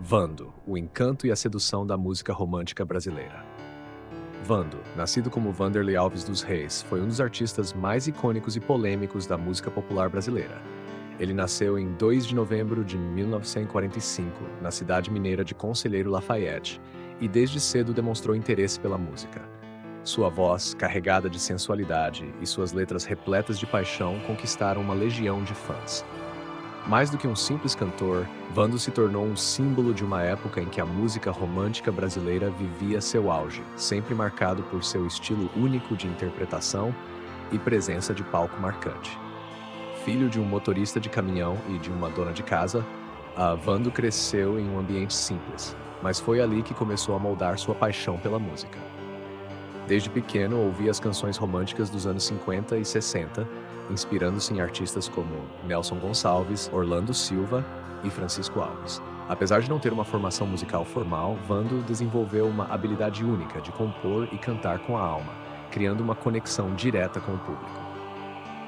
Vando, o encanto e a sedução da música romântica brasileira. Vando, nascido como Vanderlei Alves dos Reis, foi um dos artistas mais icônicos e polêmicos da música popular brasileira. Ele nasceu em 2 de novembro de 1945, na cidade mineira de Conselheiro Lafayette, e desde cedo demonstrou interesse pela música. Sua voz, carregada de sensualidade, e suas letras repletas de paixão conquistaram uma legião de fãs. Mais do que um simples cantor, Vando se tornou um símbolo de uma época em que a música romântica brasileira vivia seu auge, sempre marcado por seu estilo único de interpretação e presença de palco marcante. Filho de um motorista de caminhão e de uma dona de casa, Vando cresceu em um ambiente simples, mas foi ali que começou a moldar sua paixão pela música. Desde pequeno, ouvia as canções românticas dos anos 50 e 60, inspirando-se em artistas como Nelson Gonçalves, Orlando Silva e Francisco Alves. Apesar de não ter uma formação musical formal, Vando desenvolveu uma habilidade única de compor e cantar com a alma, criando uma conexão direta com o público.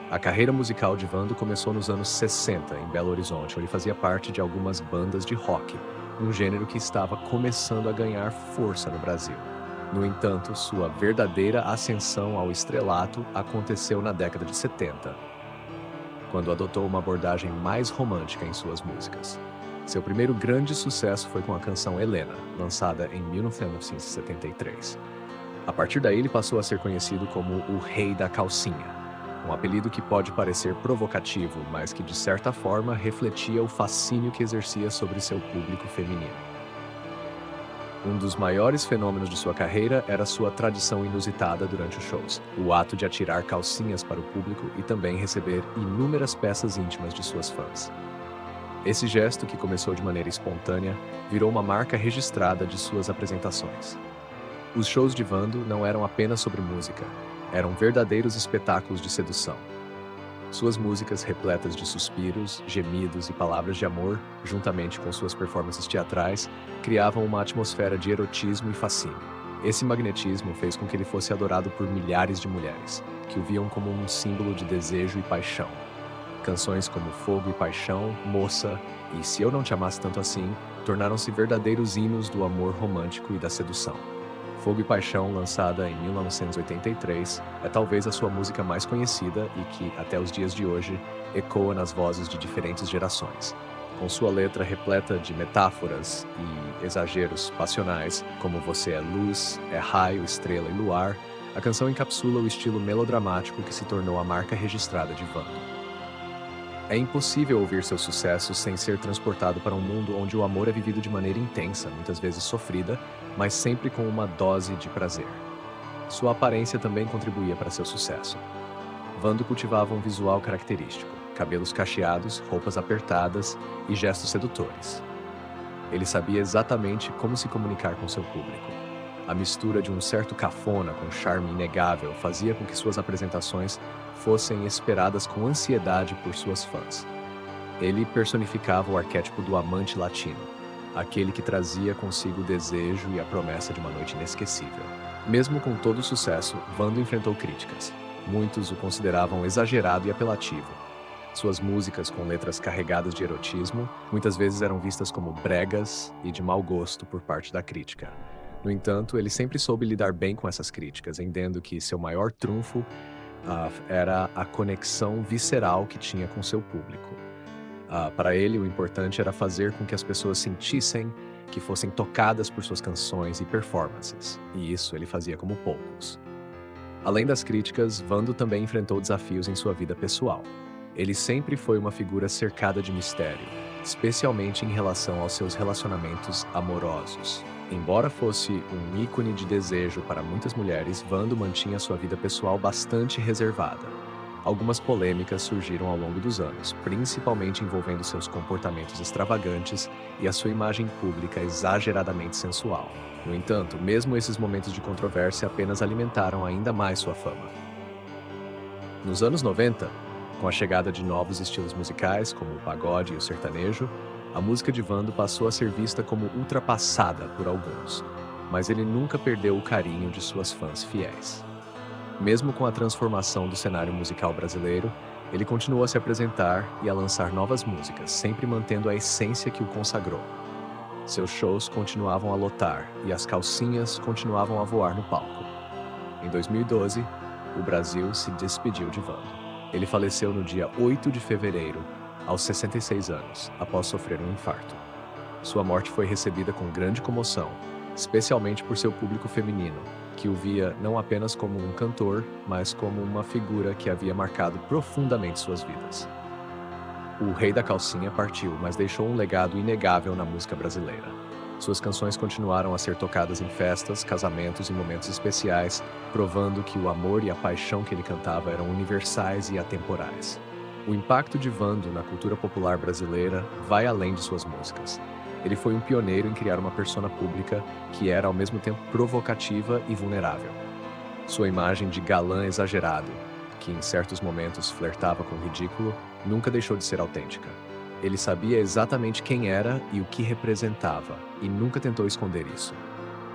A carreira musical de Vando começou nos anos 60, em Belo Horizonte, onde fazia parte de algumas bandas de rock, um gênero que estava começando a ganhar força no Brasil. No entanto, sua verdadeira ascensão ao estrelato aconteceu na década de 70, quando adotou uma abordagem mais romântica em suas músicas. Seu primeiro grande sucesso foi com a canção Helena, lançada em 1973. A partir daí, ele passou a ser conhecido como o Rei da Calcinha, um apelido que pode parecer provocativo, mas que de certa forma refletia o fascínio que exercia sobre seu público feminino. Um dos maiores fenômenos de sua carreira era sua tradição inusitada durante os shows, o ato de atirar calcinhas para o público e também receber inúmeras peças íntimas de suas fãs. Esse gesto, que começou de maneira espontânea, virou uma marca registrada de suas apresentações. Os shows de Vando não eram apenas sobre música, eram verdadeiros espetáculos de sedução. Suas músicas, repletas de suspiros, gemidos e palavras de amor, juntamente com suas performances teatrais, criavam uma atmosfera de erotismo e fascínio. Esse magnetismo fez com que ele fosse adorado por milhares de mulheres, que o viam como um símbolo de desejo e paixão. Canções como Fogo e Paixão, Moça e Se Eu Não Te Amasse Tanto Assim tornaram-se verdadeiros hinos do amor romântico e da sedução. Fogo e Paixão, lançada em 1983, é talvez a sua música mais conhecida e que, até os dias de hoje, ecoa nas vozes de diferentes gerações. Com sua letra repleta de metáforas e exageros passionais, como Você é luz, é raio, estrela e luar, a canção encapsula o estilo melodramático que se tornou a marca registrada de Vando. É impossível ouvir seu sucesso sem ser transportado para um mundo onde o amor é vivido de maneira intensa, muitas vezes sofrida, mas sempre com uma dose de prazer. Sua aparência também contribuía para seu sucesso. Vando cultivava um visual característico, cabelos cacheados, roupas apertadas e gestos sedutores. Ele sabia exatamente como se comunicar com seu público. A mistura de um certo cafona com charme inegável fazia com que suas apresentações fossem esperadas com ansiedade por suas fãs. Ele personificava o arquétipo do amante latino, aquele que trazia consigo o desejo e a promessa de uma noite inesquecível. Mesmo com todo o sucesso, Vando enfrentou críticas. Muitos o consideravam exagerado e apelativo. Suas músicas, com letras carregadas de erotismo, muitas vezes eram vistas como bregas e de mau gosto por parte da crítica. No entanto, ele sempre soube lidar bem com essas críticas, entendendo que seu maior trunfo era a conexão visceral que tinha com seu público. Para ele, o importante era fazer com que as pessoas sentissem, que fossem tocadas por suas canções e performances, e isso ele fazia como poucos. Além das críticas, Vando também enfrentou desafios em sua vida pessoal. Ele sempre foi uma figura cercada de mistério, especialmente em relação aos seus relacionamentos amorosos. Embora fosse um ícone de desejo para muitas mulheres, Vando mantinha sua vida pessoal bastante reservada. Algumas polêmicas surgiram ao longo dos anos, principalmente envolvendo seus comportamentos extravagantes e a sua imagem pública exageradamente sensual. No entanto, mesmo esses momentos de controvérsia apenas alimentaram ainda mais sua fama. Nos anos 90, com a chegada de novos estilos musicais, como o pagode e o sertanejo, a música de Vando passou a ser vista como ultrapassada por alguns, mas ele nunca perdeu o carinho de suas fãs fiéis. Mesmo com a transformação do cenário musical brasileiro, ele continuou a se apresentar e a lançar novas músicas, sempre mantendo a essência que o consagrou. Seus shows continuavam a lotar e as calcinhas continuavam a voar no palco. Em 2012, o Brasil se despediu de Vando. Ele faleceu no dia 8 de fevereiro, aos 66 anos, após sofrer um infarto. Sua morte foi recebida com grande comoção, especialmente por seu público feminino, que o via não apenas como um cantor, mas como uma figura que havia marcado profundamente suas vidas. O Rei da Calcinha partiu, mas deixou um legado inegável na música brasileira. Suas canções continuaram a ser tocadas em festas, casamentos e momentos especiais, provando que o amor e a paixão que ele cantava eram universais e atemporais. O impacto de Vando na cultura popular brasileira vai além de suas músicas. Ele foi um pioneiro em criar uma persona pública que era ao mesmo tempo provocativa e vulnerável. Sua imagem de galã exagerado, que em certos momentos flertava com o ridículo, nunca deixou de ser autêntica. Ele sabia exatamente quem era e o que representava, e nunca tentou esconder isso.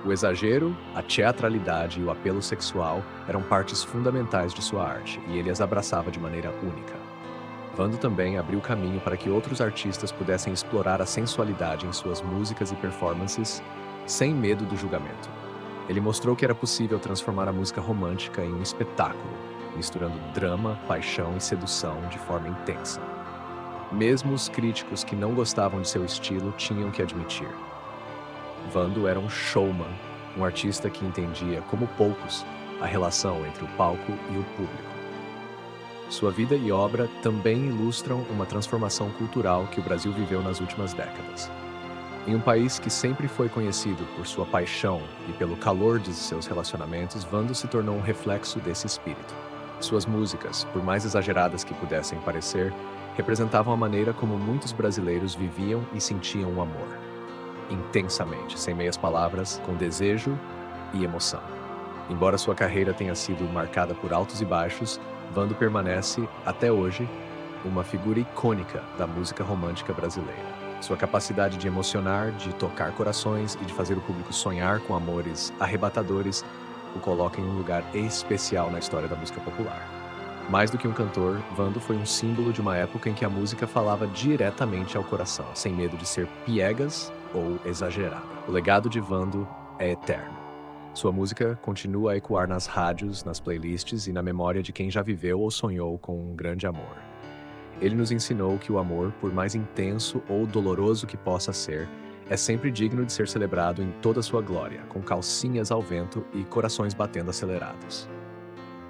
O exagero, a teatralidade e o apelo sexual eram partes fundamentais de sua arte, e ele as abraçava de maneira única. Vando também abriu caminho para que outros artistas pudessem explorar a sensualidade em suas músicas e performances, sem medo do julgamento. Ele mostrou que era possível transformar a música romântica em um espetáculo, misturando drama, paixão e sedução de forma intensa. Mesmo os críticos que não gostavam de seu estilo tinham que admitir. Vando era um showman, um artista que entendia, como poucos, a relação entre o palco e o público. Sua vida e obra também ilustram uma transformação cultural que o Brasil viveu nas últimas décadas. Em um país que sempre foi conhecido por sua paixão e pelo calor de seus relacionamentos, Vando se tornou um reflexo desse espírito. Suas músicas, por mais exageradas que pudessem parecer, representavam a maneira como muitos brasileiros viviam e sentiam o amor. Intensamente, sem meias palavras, com desejo e emoção. Embora sua carreira tenha sido marcada por altos e baixos, Vando permanece, até hoje, uma figura icônica da música romântica brasileira. Sua capacidade de emocionar, de tocar corações e de fazer o público sonhar com amores arrebatadores o coloca em um lugar especial na história da música popular. Mais do que um cantor, Vando foi um símbolo de uma época em que a música falava diretamente ao coração, sem medo de ser piegas ou exagerada. O legado de Vando é eterno. Sua música continua a ecoar nas rádios, nas playlists e na memória de quem já viveu ou sonhou com um grande amor. Ele nos ensinou que o amor, por mais intenso ou doloroso que possa ser, é sempre digno de ser celebrado em toda sua glória, com calcinhas ao vento e corações batendo acelerados.